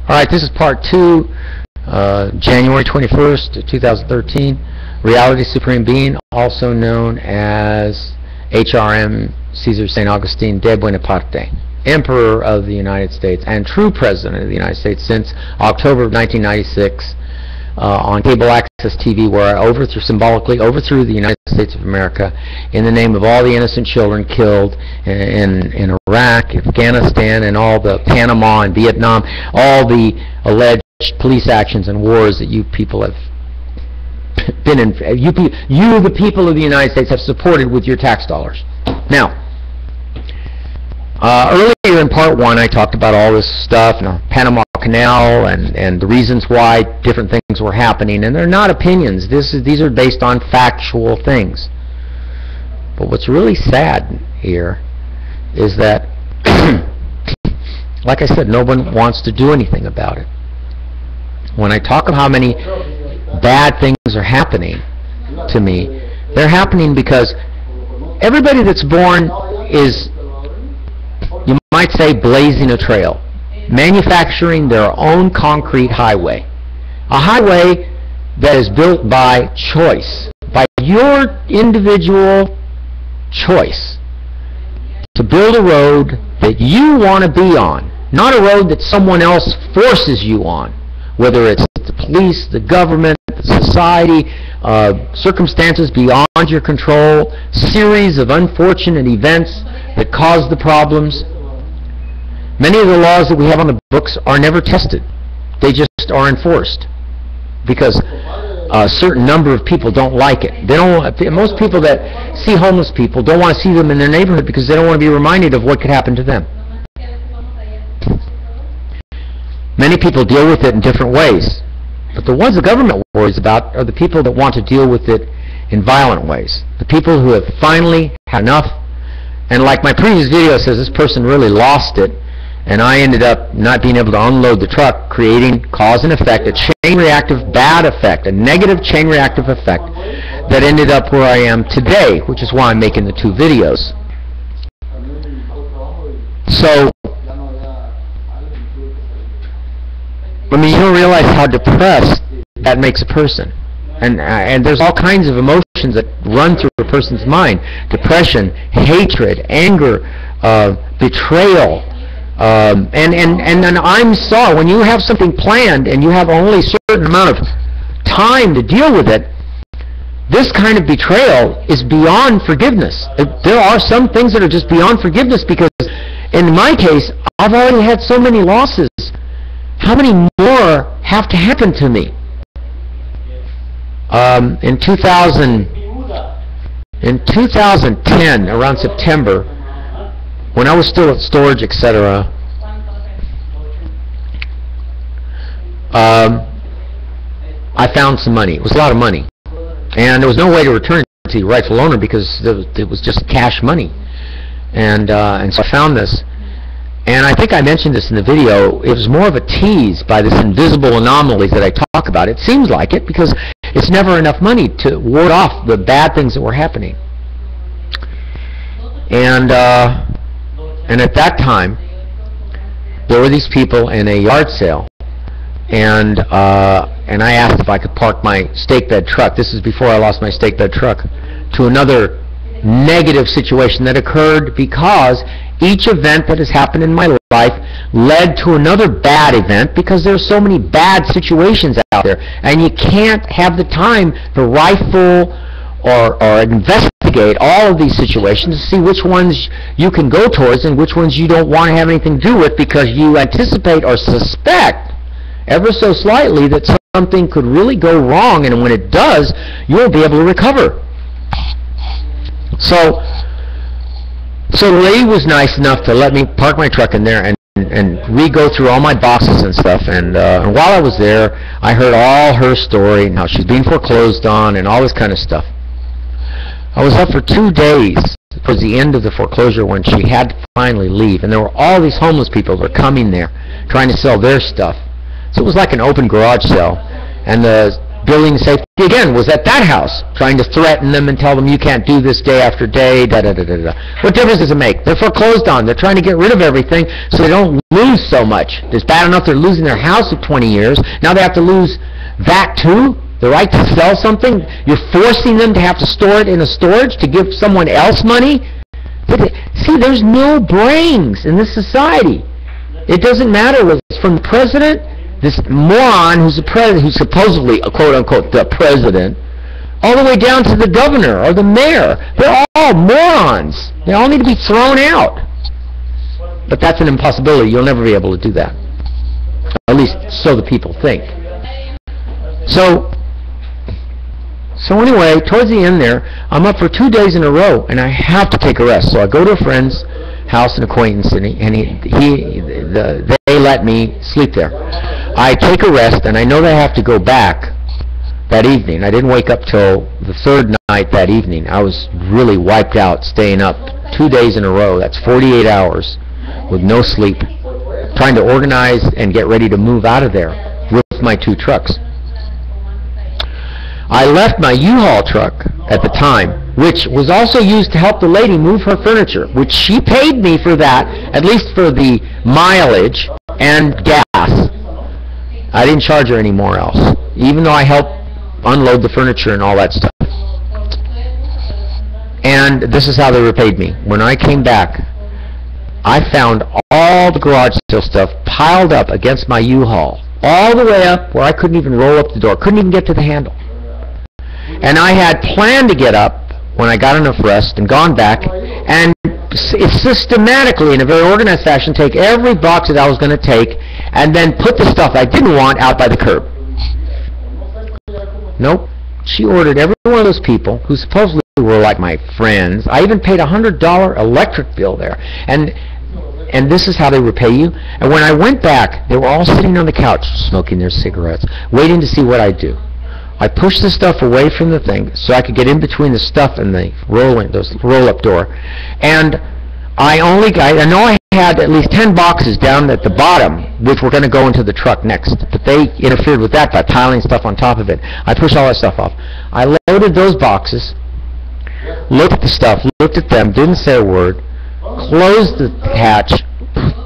All right, this is part 2, January 21st, 2013. Reality Supreme Being, also known as HRM Caesar St. Augustine de Buonaparte, Emperor of the United States and true President of the United States since October of 1996 on cable access TV, where I symbolically overthrew the United States of America in the name of all the innocent children killed in Iraq, Afghanistan, and all the Panama and Vietnam, all the alleged police actions and wars that you people have been in. You, the people of the United States, have supported with your tax dollars. Now, earlier in part 1, I talked about all this stuff, Panama Canal, and the reasons why different things were happening, and they're not opinions. These are based on factual things. But what's really sad here is that, like I said, no one wants to do anything about it. When I talk of how many bad things are happening to me, they're happening because everybody that's born is, you might say, blazing a trail, manufacturing their own concrete highway. A highway that is built by choice, by your individual choice, to build a road that you want to be on, not a road that someone else forces you on, whether it's the police, the government, the society, circumstances beyond your control, series of unfortunate events that cause the problems. Many of the laws that we have on the books are never tested. They just are enforced because a certain number of people don't like it. They don't. Most people that see homeless people don't want to see them in their neighborhood because they don't want to be reminded of what could happen to them. Many people deal with it in different ways, but the ones the government worries about are the people that want to deal with it in violent ways. The people who have finally had enough, and like my previous video says, this person really lost it, and I ended up not being able to unload the truck, creating cause and effect, a chain reactive bad effect, a negative chain reactive effect that ended up where I am today, which is why I'm making the 2 videos. So, I mean, you don't realize how depressed that makes a person. And there's all kinds of emotions that run through a person's mind. Depression, hatred, anger, betrayal. And then I'm sorry, when you have something planned and you have only a certain amount of time to deal with it, this kind of betrayal is beyond forgiveness. There are some things that are just beyond forgiveness because, in my case, I've already had so many losses. How many more have to happen to me? In 2010, around September, when I was still at storage, etc., I found some money. It was a lot of money, and there was no way to return it to the rightful owner because it was just cash money. And so I found this. And I think I mentioned this in the video. It was more of a tease by this invisible anomaly that I talk about. It seems like it because it's never enough money to ward off the bad things that were happening. And at that time, there were these people in a yard sale, and I asked if I could park my stake bed truck. This is before I lost my stake bed truck, to another negative situation that occurred because each event that has happened in my life led to another bad event because there's so many bad situations out there, and you can't have the time to rifle or investigate all of these situations to see which ones you can go towards and which ones you don't want to have anything to do with because you anticipate or suspect ever so slightly that something could really go wrong, and when it does, you won't be able to recover. So the lady was nice enough to let me park my truck in there and re-go through all my boxes and stuff. And while I was there, I heard all her story and how she's being foreclosed on and all this kind of stuff. I was up for 2 days towards the end of the foreclosure when she had to finally leave. And there were all these homeless people that were coming there trying to sell their stuff. So it was like an open garage sale. And the building safety, again, was at that house, trying to threaten them and tell them you can't do this day after day, da-da-da-da-da. What difference does it make? They're foreclosed on. They're trying to get rid of everything so they don't lose so much. It's bad enough they're losing their house of 20 years. Now they have to lose that too? The right to sell something? You're forcing them to have to store it in a storage to give someone else money? See, there's no brains in this society. It doesn't matter whether it's from the president, this moron who's the president, who's supposedly, quote-unquote, the president, all the way down to the governor or the mayor. They're all morons. They all need to be thrown out. But that's an impossibility. You'll never be able to do that. At least so the people think. So anyway, towards the end there, I'm up for 2 days in a row, and I have to take a rest. So I go to a friend's house, an acquaintance, and they let me sleep there. I take a rest, and I know that I have to go back that evening. I didn't wake up till the third night that evening. I was really wiped out staying up 2 days in a row. That's 48 hours with no sleep, trying to organize and get ready to move out of there with my 2 trucks. I left my U-Haul truck at the time, which was also used to help the lady move her furniture, which she paid me for that, at least for the mileage and gas. I didn't charge her any more else, even though I helped unload the furniture and all that stuff. And this is how they repaid me. When I came back, I found all the garage sale stuff piled up against my U-Haul, all the way up where I couldn't even roll up the door, couldn't even get to the handle. And I had planned to get up when I got enough rest and gone back and systematically, in a very organized fashion, take every box that I was going to take and then put the stuff I didn't want out by the curb. Nope. She ordered every one of those people who supposedly were like my friends. I even paid a $100 electric bill there. And this is how they repay you. And when I went back, they were all sitting on the couch smoking their cigarettes, waiting to see what I'd do. I pushed the stuff away from the thing so I could get in between the stuff and the roll-up door. And I know I had at least 10 boxes down at the bottom, which were going to go into the truck next. But they interfered with that by piling stuff on top of it. I pushed all that stuff off. I loaded those boxes, looked at the stuff, looked at them, didn't say a word, closed the hatch,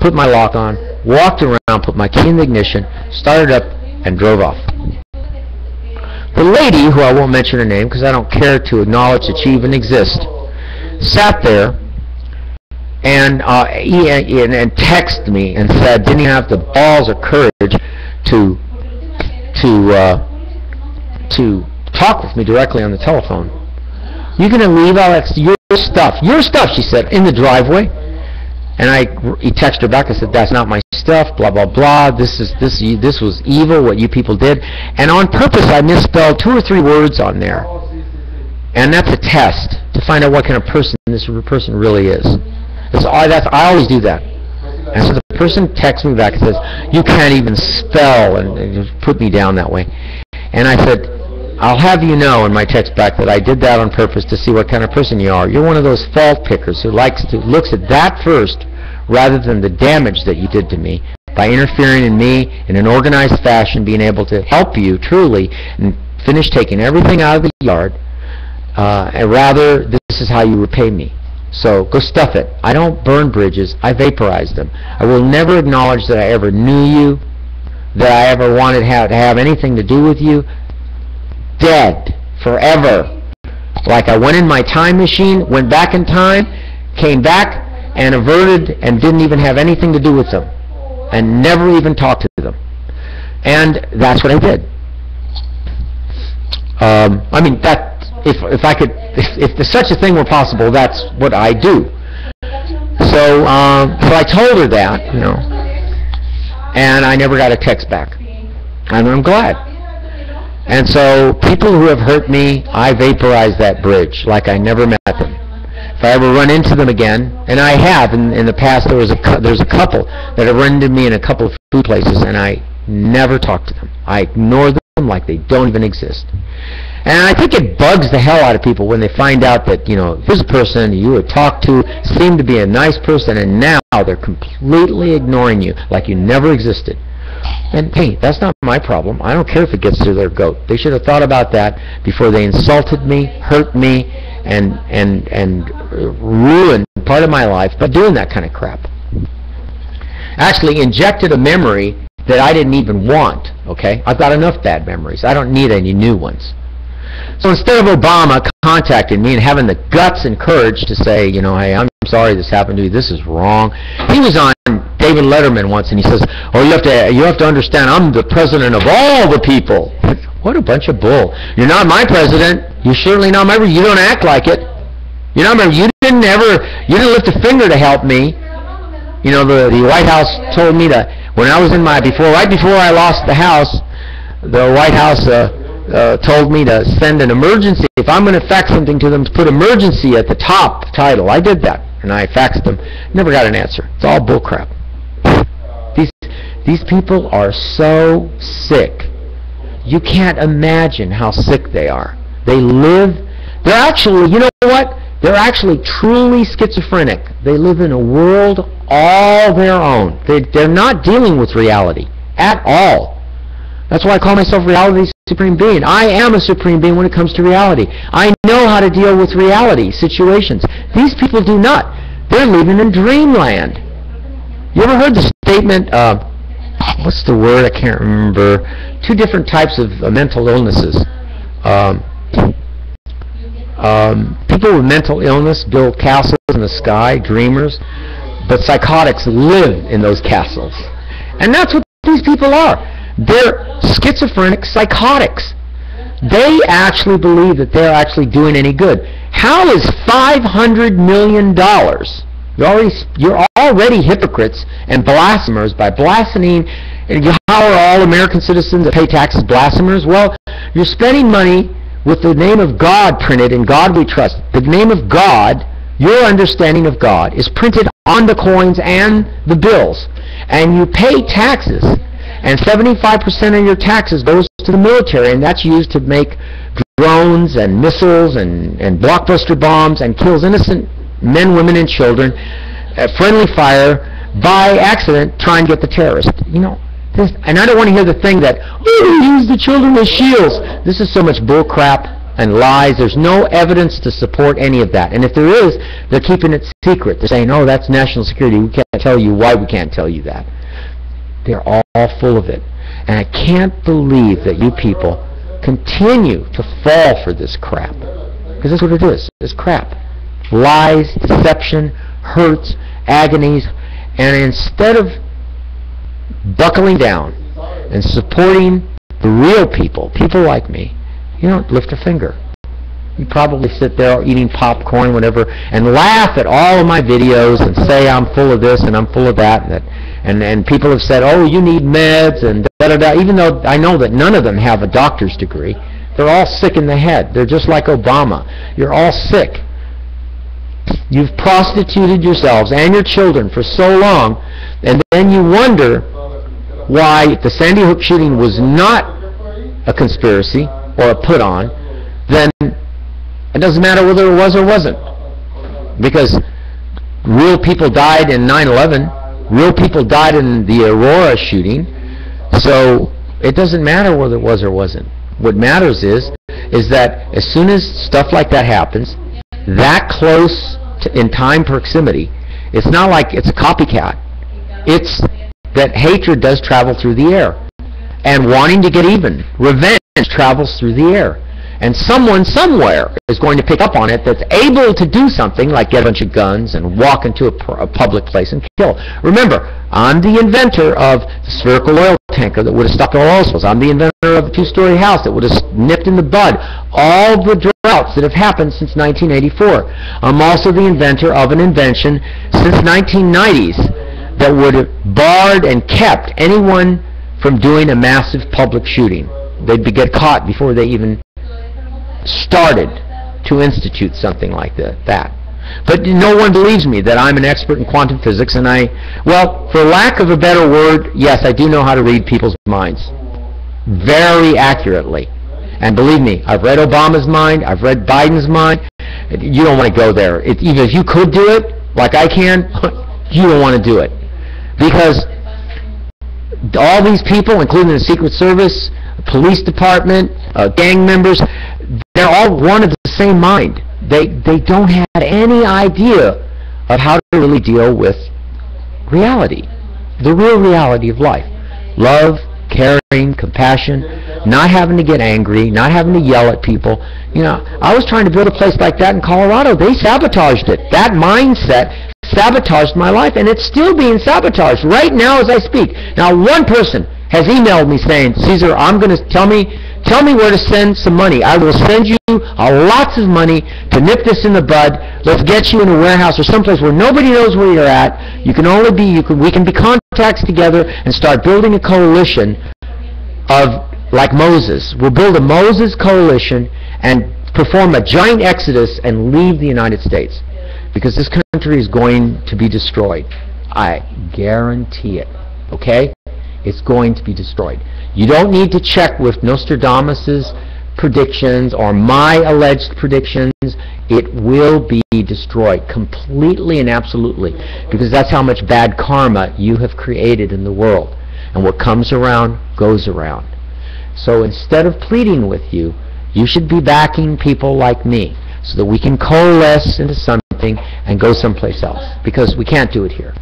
put my lock on, walked around, put my key in the ignition, started up, and drove off. The lady, who I won't mention her name because I don't care to acknowledge that she even exists, sat there and texted me and said, didn't even have the balls or courage to talk with me directly on the telephone. You're going to leave all that your stuff, she said, in the driveway. And he texted her back. I said, that's not my stuff, blah, blah, blah. This was evil, what you people did. And on purpose, I misspelled 2 or 3 words on there. And that's a test to find out what kind of person this person really is. I always do that. And so the person texts me back and says, you can't even spell, and put me down that way. And I said, I'll have you know in my text back that I did that on purpose to see what kind of person you are. You're one of those fault pickers who looks at that first rather than the damage that you did to me by interfering in me in an organized fashion, being able to help you truly and finish taking everything out of the yard. And rather, this is how you repay me. So go stuff it. I don't burn bridges. I vaporize them. I will never acknowledge that I ever knew you, that I ever wanted to have anything to do with you. Dead forever. Like I went in my time machine, went back in time, came back and averted and didn't even have anything to do with them and never even talked to them. And that's what I did. I mean, that if such a thing were possible, that's what I do. So I told her that, you know, and I never got a text back. And I'm glad. And so people who have hurt me, I vaporize that bridge like I never met them. If I ever run into them again, and I have in the past, there's a couple that have run into me in a couple of food places, and I never talk to them. I ignore them like they don't even exist. And I think it bugs the hell out of people when they find out that, you know, here's a person you had talked to, seemed to be a nice person, and now they're completely ignoring you like you never existed. And hey, that's not my problem. I don't care if it gets to their goat. They should have thought about that before they insulted me, hurt me, and ruined part of my life by doing that kind of crap. Actually injected a memory that I didn't even want, okay? I've got enough bad memories. I don't need any new ones. So instead of Obama contacting me and having the guts and courage to say, you know, hey, I'm sorry this happened to you, this is wrong. He was on David Letterman once and he says, oh, you have to understand, I'm the president of all the people. What a bunch of bull. You're not my president. You're certainly not my president. You don't act like it. You're not my, you didn't lift a finger to help me. You know, the White House told me to, when I was in my, right before I lost the House, the White House told me to send an emergency. If I'm going to fax something to them, to put emergency at the top title. I did that, and I faxed them. Never got an answer. It's all bullcrap. These people are so sick. You can't imagine how sick they are. They live, they're actually, you know what? They're actually truly schizophrenic. They live in a world all their own. They're not dealing with reality at all. That's why I call myself reality supreme being. I am a supreme being when it comes to reality. I know how to deal with reality situations. These people do not. They're living in dreamland. You ever heard the statement, what's the word? I can't remember. Two different types of mental illnesses. People with mental illness build castles in the sky, dreamers, but psychotics live in those castles. And that's what these people are. They're schizophrenic psychotics. They actually believe that they're actually doing any good. How is $500 million? You're already hypocrites and blasphemers by blaspheming. You hire all American citizens that pay taxes blasphemers. Well, you're spending money with the name of God printed, in God we trust. The name of God, your understanding of God, is printed on the coins and the bills. And you pay taxes. And 75% of your taxes goes to the military, and that's used to make drones and missiles and blockbuster bombs and kills innocent men, women, and children at friendly fire by accident trying to get the terrorists. You know, this, and I don't want to hear the thing that, oh, we use the children as shields. This is so much bull crap and lies. There's no evidence to support any of that. And if there is, they're keeping it secret. They're saying, oh, that's national security. We can't tell you why we can't tell you that. They're all full of it. And I can't believe that you people continue to fall for this crap. Because that's what it is. It's crap. Lies, deception, hurts, agonies. And instead of buckling down and supporting the real people, people like me, you don't lift a finger. You probably sit there eating popcorn, whatever, and laugh at all of my videos and say I'm full of this and I'm full of that. And people have said, oh, you need meds and da-da-da, even though I know that none of them have a doctor's degree. They're all sick in the head. They're just like Obama. You're all sick. You've prostituted yourselves and your children for so long, and then you wonder why the Sandy Hook shooting was not a conspiracy or a put-on. Then it doesn't matter whether it was or wasn't. Because real people died in 9/11. Real people died in the Aurora shooting. So it doesn't matter whether it was or wasn't. What matters is that as soon as stuff like that happens, that close in time proximity, it's not like it's a copycat. It's that hatred does travel through the air. And wanting to get even, revenge travels through the air. And someone somewhere is going to pick up on it that's able to do something like get a bunch of guns and walk into a public place and kill. Remember, I'm the inventor of the spherical oil tanker that would have stopped all oil spills. I'm the inventor of the two-story house that would have nipped in the bud all the droughts that have happened since 1984. I'm also the inventor of an invention since 1990s that would have barred and kept anyone from doing a massive public shooting. They'd get caught before they even started to institute something like that. But no one believes me that I'm an expert in quantum physics, and well, for lack of a better word, yes, I do know how to read people's minds very accurately. And believe me, I've read Obama's mind, I've read Biden's mind. You don't want to go there. Even if you could do it, like I can, you don't want to do it. Because all these people, including the Secret Service, police department, gang members, they're all one of the same mind. They don't have any idea of how to really deal with reality, the real reality of life. Love, caring, compassion, not having to get angry, not having to yell at people. You know, I was trying to build a place like that in Colorado. They sabotaged it. That mindset sabotaged my life, and it's still being sabotaged right now as I speak. Now, one person has emailed me saying, Caesar, I'm going to tell me where to send some money. I will send you lots of money to nip this in the bud. Let's get you in a warehouse or someplace where nobody knows where you're at. We can be contacts together and start building a coalition of, like Moses. We'll build a Moses coalition and perform a giant exodus and leave the United States. Because this country is going to be destroyed. I guarantee it. Okay? It's going to be destroyed. You don't need to check with Nostradamus's predictions or my alleged predictions. It will be destroyed completely and absolutely, because that's how much bad karma you have created in the world. And what comes around goes around. So instead of pleading with you, you should be backing people like me so that we can coalesce into something and go someplace else, because we can't do it here.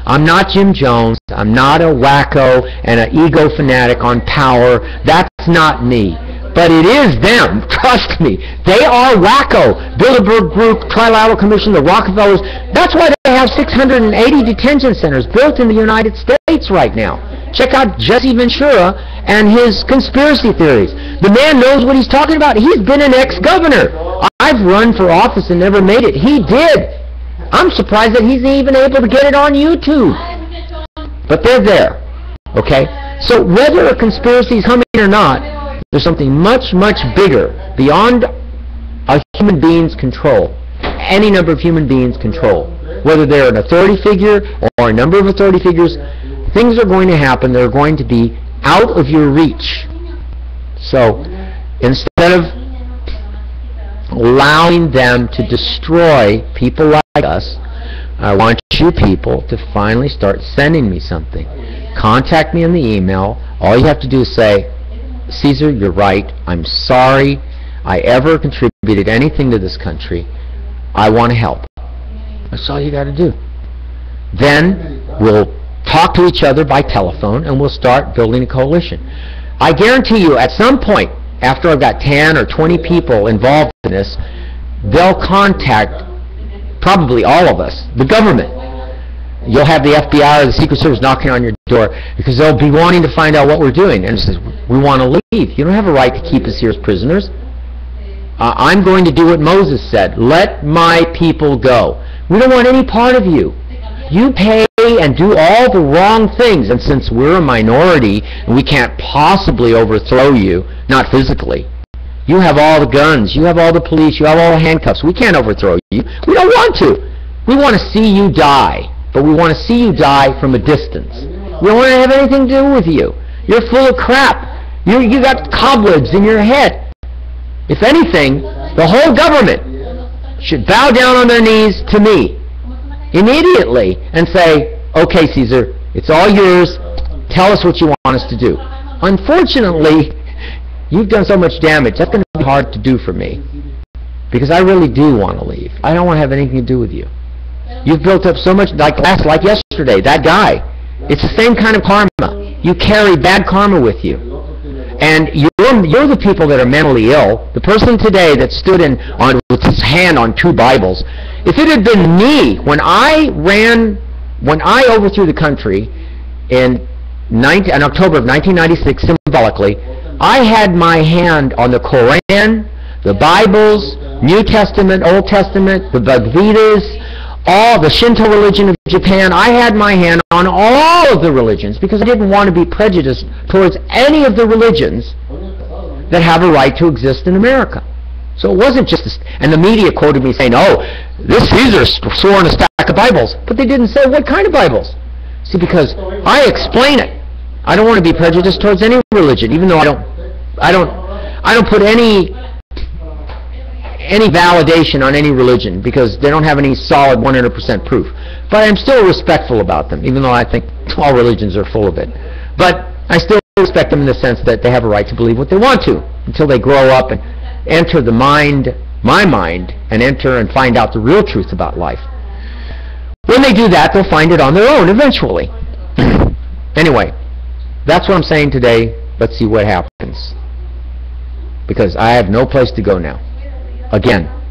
I'm not Jim Jones. I'm not a wacko and an ego fanatic on power. That's not me. But it is them. Trust me. They are wacko. Bilderberg Group, Trilateral Commission, the Rockefellers. That's why they have 680 detention centers built in the United States right now. Check out Jesse Ventura and his conspiracy theories. The man knows what he's talking about. He's been an ex-governor. I've run for office and never made it. He did. I'm surprised that he's even able to get it on YouTube. But they're there. Okay? So whether a conspiracy is coming or not, there's something much, much bigger beyond a human being's control. Any number of human beings' control. Whether they're an authority figure or a number of authority figures, things are going to happen that are going to be out of your reach. So instead of allowing them to destroy people like us, I want you people to finally start sending me something. Contact me in the email. All you have to do is say, Caesar, you're right. I'm sorry I ever contributed anything to this country. I want to help. That's all you got to do. Then we'll talk to each other by telephone and we'll start building a coalition. I guarantee you at some point, after I've got 10 or 20 people involved in this, they'll contact probably all of us, the government. You'll have the FBI or the Secret Service knocking on your door because they'll be wanting to find out what we're doing. And it says, we want to leave. You don't have a right to keep us here as prisoners. I'm going to do what Moses said. Let my people go. We don't want any part of you. You pay and do all the wrong things, and since we're a minority and we can't possibly overthrow you, not physically, you have all the guns, you have all the police, you have all the handcuffs. We can't overthrow you. We don't want to. We want to see you die, but we want to see you die from a distance. We don't want to have anything to do with you. You're full of crap. You got cobwebs in your head. If anything, the whole government should bow down on their knees to me immediately and say, okay, Caesar, it's all yours. Tell us what you want us to do. Unfortunately, you've done so much damage. That's going to be hard to do for me because I really do want to leave. I don't want to have anything to do with you. You've built up so much, like yesterday, that guy. It's the same kind of karma. You carry bad karma with you. And you're the people that are mentally ill. The person today that stood with his hand on 2 Bibles, if it had been me, when I overthrew the country in October of 1996, symbolically, I had my hand on the Koran, the Bibles, New Testament, Old Testament, the Bhagavad Gita's, all the Shinto religion of Japan. I had my hand on all of the religions because I didn't want to be prejudiced towards any of the religions that have a right to exist in America. So it wasn't just this, and the media quoted me saying, oh, this Caesar swore on a stack of Bibles, but they didn't say what kind of Bibles. See, because I explain it. I don't want to be prejudiced towards any religion, even though I don't put any validation on any religion because they don't have any solid 100% proof. But I'm still respectful about them, even though I think all religions are full of it. But I still respect them in the sense that they have a right to believe what they want to until they grow up and enter the mind, my mind, and enter and find out the real truth about life. When they do that, they'll find it on their own eventually. Anyway, that's what I'm saying today. Let's see what happens. Because I have no place to go now. Again.